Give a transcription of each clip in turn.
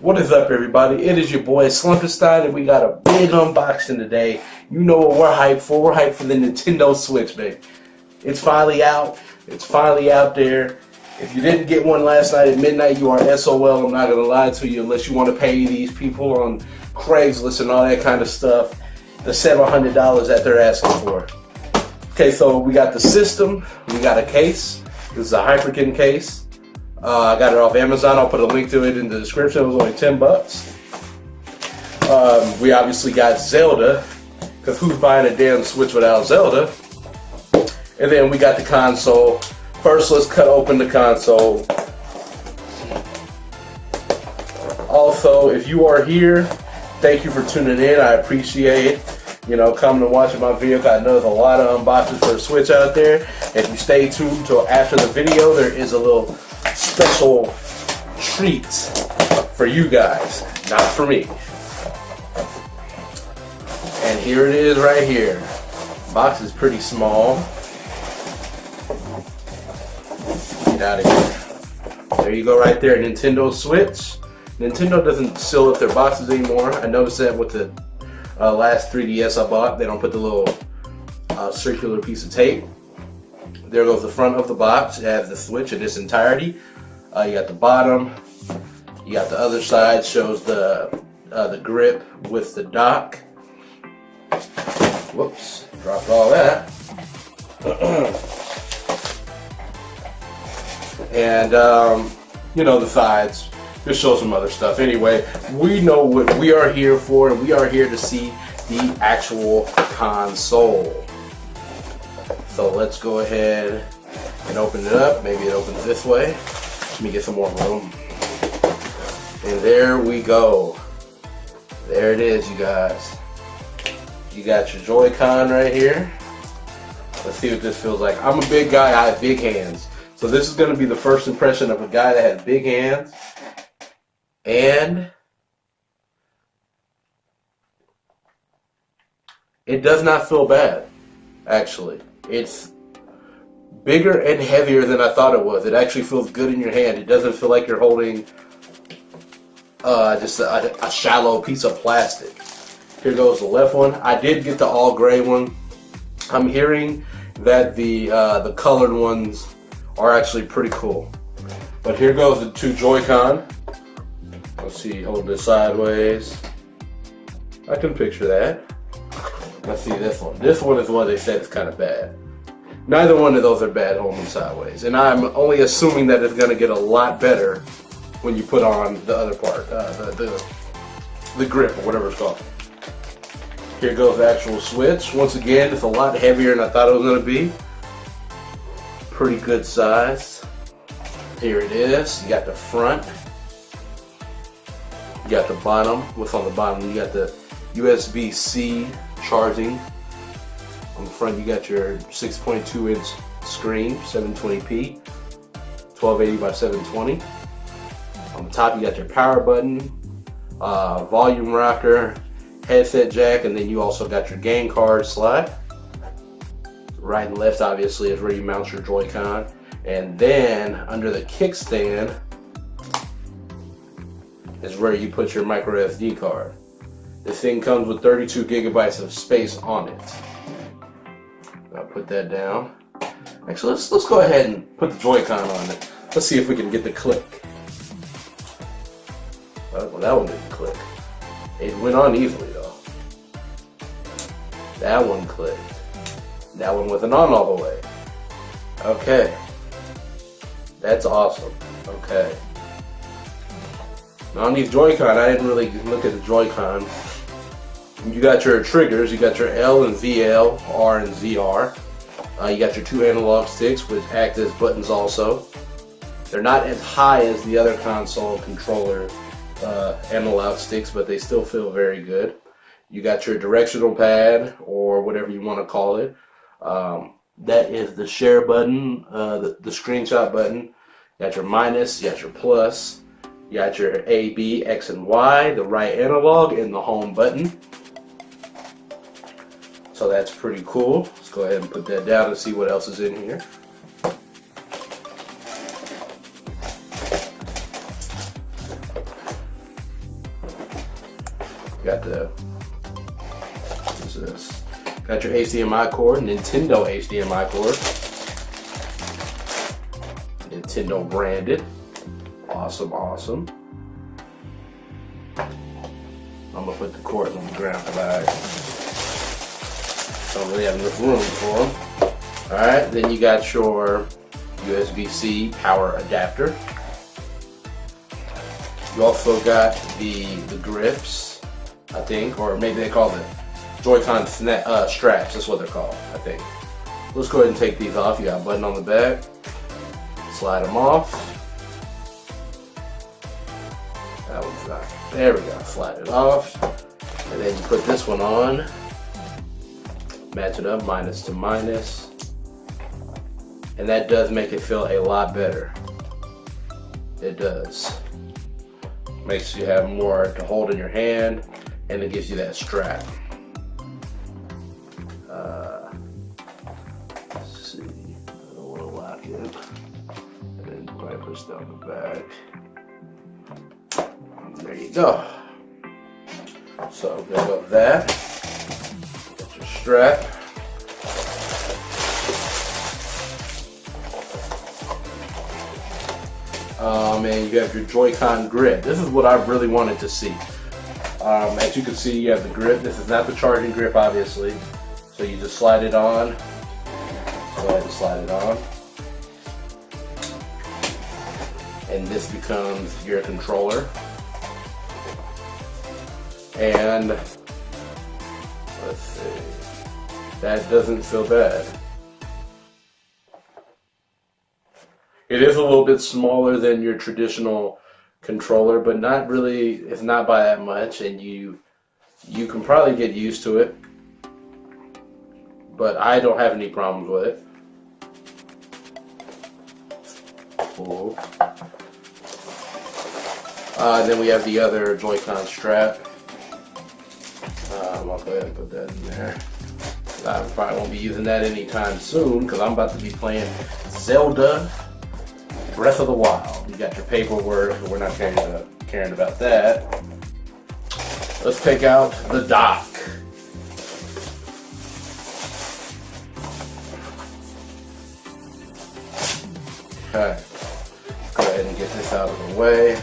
What is up, everybody? It is your boy Slumpenstein, and we got a big unboxing today. You know what we're hyped for. We're hyped for the Nintendo Switch, baby. It's finally out. It's finally out there. If you didn't get one last night at midnight, you are SOL. I'm not going to lie to you unless you want to pay these people on Craigslist and all that kind of stuff the $700 that they're asking for. Okay, so we got the system. We got a case. This is a Hyperkin case. I got it off Amazon. I'll put a link to it in the description. It was only 10 bucks. We obviously got Zelda, because who's buying a damn Switch without Zelda? And then we got the console. First, let's cut open the console. Also, if you are here, thank you for tuning in. I appreciate it. You know, coming and watching my video. I know there's a lot of unboxings for the Switch out there. If you stay tuned till after the video, there is a little special treat for you guys, not for me. And here it is right here. The box is pretty small. Get out of here. There you go right there, Nintendo Switch. Nintendo doesn't seal up their boxes anymore. I noticed that with the last 3DS I bought. They don't put the little circular piece of tape. There goes the front of the box. It has the Switch in its entirety. You got the bottom. You got the other side. Shows the grip with the dock. Whoops, dropped all that. And you know, the sides. Just show some other stuff. Anyway, we know what we are here for, and we are here to see the actual console. So let's go ahead and open it up. Maybe it opens this way. Let me get some more room. And there we go. There it is, you guys. You got your Joy-Con right here. Let's see what this feels like. I'm a big guy. I have big hands. So this is going to be the first impression of a guy that has big hands. And it does not feel bad, actually. It's bigger and heavier than I thought it was. It actually feels good in your hand. It doesn't feel like you're holding just a shallow piece of plastic. Here goes the left one. I did get the all gray one. I'm hearing that the colored ones are actually pretty cool. But here goes the two Joy-Con. Let's see, hold this sideways. I can picture that. Let's see this one. This one is the one they said is kind of bad. Neither one of those are bad holding sideways. And I'm only assuming that it's going to get a lot better when you put on the other part, the grip or whatever it's called. Here goes the actual Switch. Once again, it's a lot heavier than I thought it was going to be. Pretty good size. Here it is. You got the front. You got the bottom. What's on the bottom? You got the USB-C charging. On the front, you got your 6.2 inch screen, 720p, 1280 by 720. On the top, you got your power button, volume rocker, headset jack, and then you also got your game card slot. Right and left, obviously, is where you mount your Joy-Con. And then under the kickstand is where you put your micro SD card. This thing comes with 32 gigabytes of space on it. I'll put that down. Actually, let's go ahead and put the Joy-Con on it. Let's see if we can get the click. Well, that one didn't click. It went on easily though. That one clicked. That one wasn't on all the way. Okay. That's awesome. Okay. Now on these Joy-Con, I didn't really look at the Joy-Con. You got your triggers. You got your L and VL, R and ZR. You got your two analog sticks, which act as buttons also. They're not as high as the other console controller analog sticks, but they still feel very good. You got your directional pad, or whatever you want to call it. That is the share button, the screenshot button. You got your minus, you got your plus, you got your A, B, X, and Y, the right analog, and the home button. So that's pretty cool. Let's go ahead and put that down and see what else is in here. the, what is this? Got your HDMI cord, Nintendo HDMI cord. Nintendo branded. Awesome, awesome. I'm gonna put the cords on the ground because I don't really have enough room for them. Alright, then you got your USB-C power adapter. You also got the grips, I think, or maybe they call it Joy-Con straps, that's what they're called, I think. Let's go ahead and take these off. You got a button on the back. Slide them off. That one's not. There we go. Slide it off. And then you put this one on. Match it up, minus to minus. And that does make it feel a lot better. It does. Makes you have more to hold in your hand, and it gives you that strap. Let's see. I don't want to lock it. And then probably push down the back. There you go. So there go that. Get your strap. And you have your Joy-Con grip. This is what I really wanted to see. As you can see, you have the grip. This is not the charging grip, obviously. So you just slide it on. Go ahead and slide it on. And this becomes your controller. And let's see. That doesn't feel bad. It is a little bit smaller than your traditional controller, but not really, it's not by that much, and you can probably get used to it. But I don't have any problems with it. Cool. Then we have the other Joy-Con strap. I'll go ahead and put that in there. I probably won't be using that anytime soon because I'm about to be playing Zelda Breath of the Wild. You got your paperwork, but we're not caring about that. Let's take out the dock. Okay, go ahead and get this out of the way.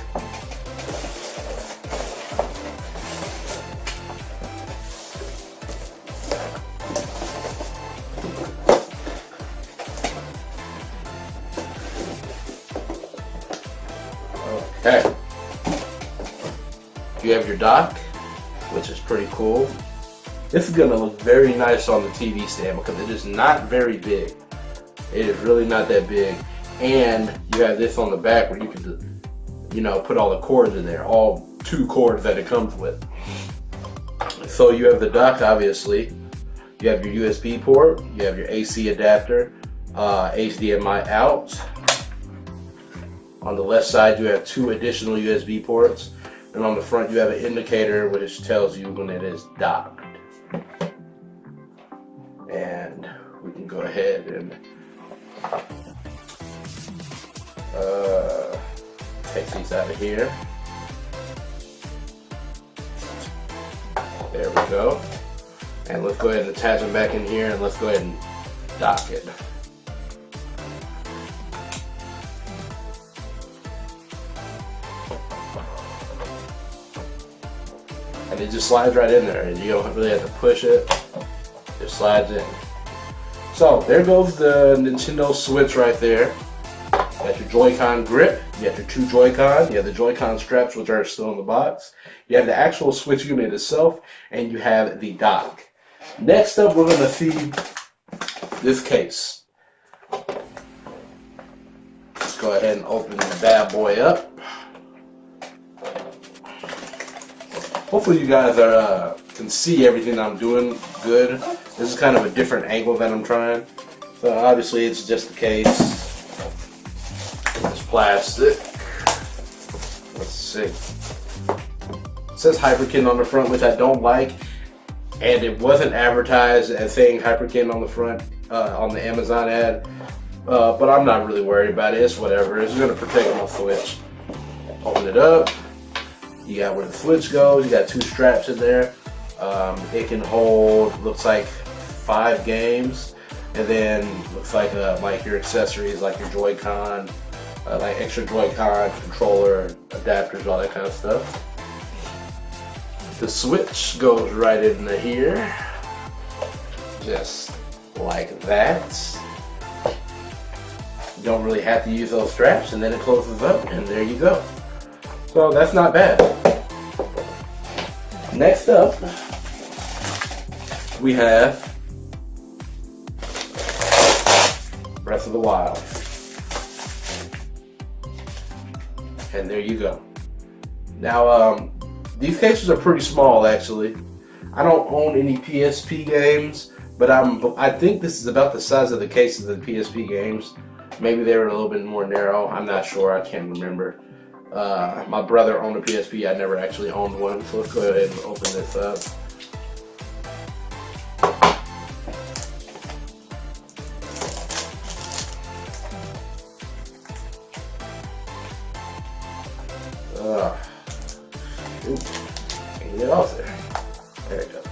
Okay, you have your dock, which is pretty cool. This is gonna look very nice on the TV stand because it is not very big. It is really not that big. And you have this on the back where you can, put all the cords in there, all 2 cords that it comes with. So you have the dock, obviously. You have your USB port, you have your AC adapter, HDMI out. On the left side, you have 2 additional USB ports, and on the front, you have an indicator which tells you when it is docked. And we can go ahead and take these out of here. There we go. And let's go ahead and attach them back in here, and let's go ahead and dock it. And it just slides right in there, and you don't really have to push it. It just slides in. So there goes the Nintendo Switch right there. You got your Joy-Con grip, you have your 2 Joy-Con, you have the Joy-Con straps which are still in the box, you have the actual Switch unit itself, and you have the dock. Next up, we're going to see this case. Let's go ahead and open the bad boy up. Hopefully you guys can see everything I'm doing good. This is kind of a different angle that I'm trying. So obviously it's just the case. It's plastic. Let's see. It says Hyperkin on the front, which I don't like. And it wasn't advertised as saying Hyperkin on the front on the Amazon ad. But I'm not really worried about it. It's whatever. It's going to protect my Switch. Open it up. You got where the Switch goes. You got 2 straps in there. It can hold, looks like 5 games, and then looks like your accessories, like your Joy-Con, like extra Joy-Con, controller, adapters, all that kind of stuff. The Switch goes right into here, just like that. You don't really have to use those straps, and then it closes up, and there you go. So that's not bad. Next up, we have Breath of the Wild. And there you go. Now, these cases are pretty small, actually. I don't own any PSP games, but I think this is about the size of the cases of the PSP games. Maybe they were a little bit more narrow. I'm not sure. I can't remember. My brother owned a PSP. I never actually owned one. So let's go ahead and open this up. Ooh, can't get it off there. There it goes.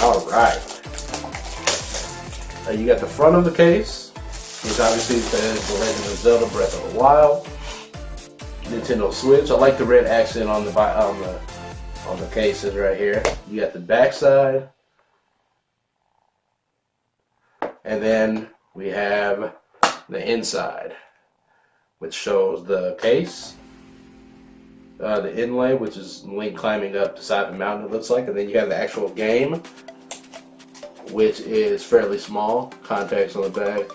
All right. You got the front of the case, which obviously says The Legend of Zelda: Breath of the Wild. Nintendo Switch. I like the red accent on the cases right here. You got the back side, and then we have the inside, which shows the case, the inlay, which is Link climbing up the side of the mountain, it looks like, and then you have the actual game, which is fairly small, contacts on the back.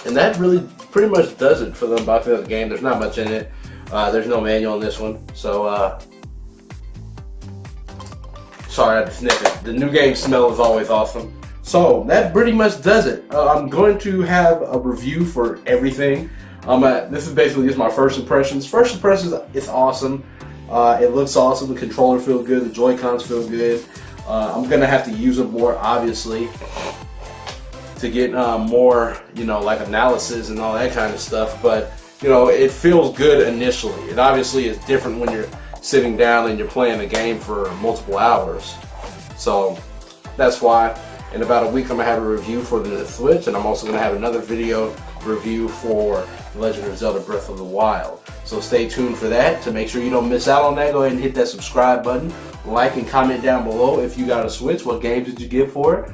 And that really pretty much does it for the unboxing of the game. There's not much in it. There's no manual in this one, so sorry I had to sniff it. The new game smell is always awesome. So that pretty much does it. I'm going to have a review for everything. This is basically just my first impressions. First impressions, it's awesome. It looks awesome. The controller feels good. The Joy-Cons feel good. I'm gonna have to use them more, obviously, to get more, like analysis and all that kind of stuff. But it feels good initially. It obviously is different when you're sitting down and you're playing the game for multiple hours. So that's why. In about a week, I'm going to have a review for the Switch, and I'm also going to have another video review for The Legend of Zelda: Breath of the Wild. So stay tuned for that. To make sure you don't miss out on that, go ahead and hit that subscribe button. Like and comment down below if you got a Switch. What games did you get for it?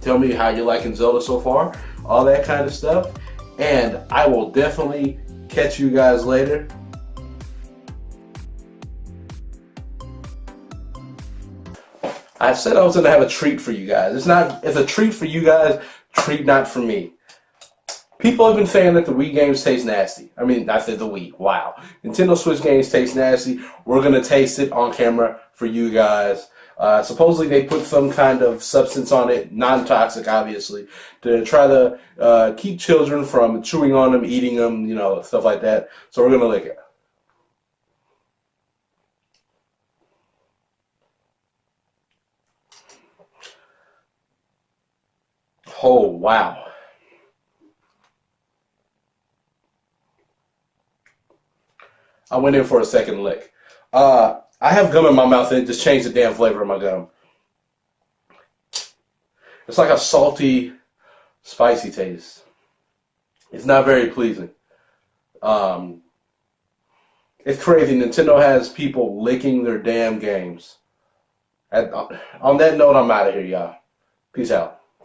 Tell me how you're liking Zelda so far. All that kind of stuff. And I will definitely catch you guys later. I said I was going to have a treat for you guys. It's a treat for you guys, treat not for me. People have been saying that the Wii games taste nasty. I mean, I said the Wii. Wow. Nintendo Switch games taste nasty. We're going to taste it on camera for you guys. Supposedly they put some kind of substance on it, non-toxic obviously, to try to keep children from chewing on them, eating them, stuff like that. So we're going to lick it. Oh, wow. I went in for a second lick. I have gum in my mouth and it just changed the damn flavor of my gum. It's like a salty, spicy taste. It's not very pleasing. It's crazy. Nintendo has people licking their damn games. On that note, I'm out of here, y'all. Peace out.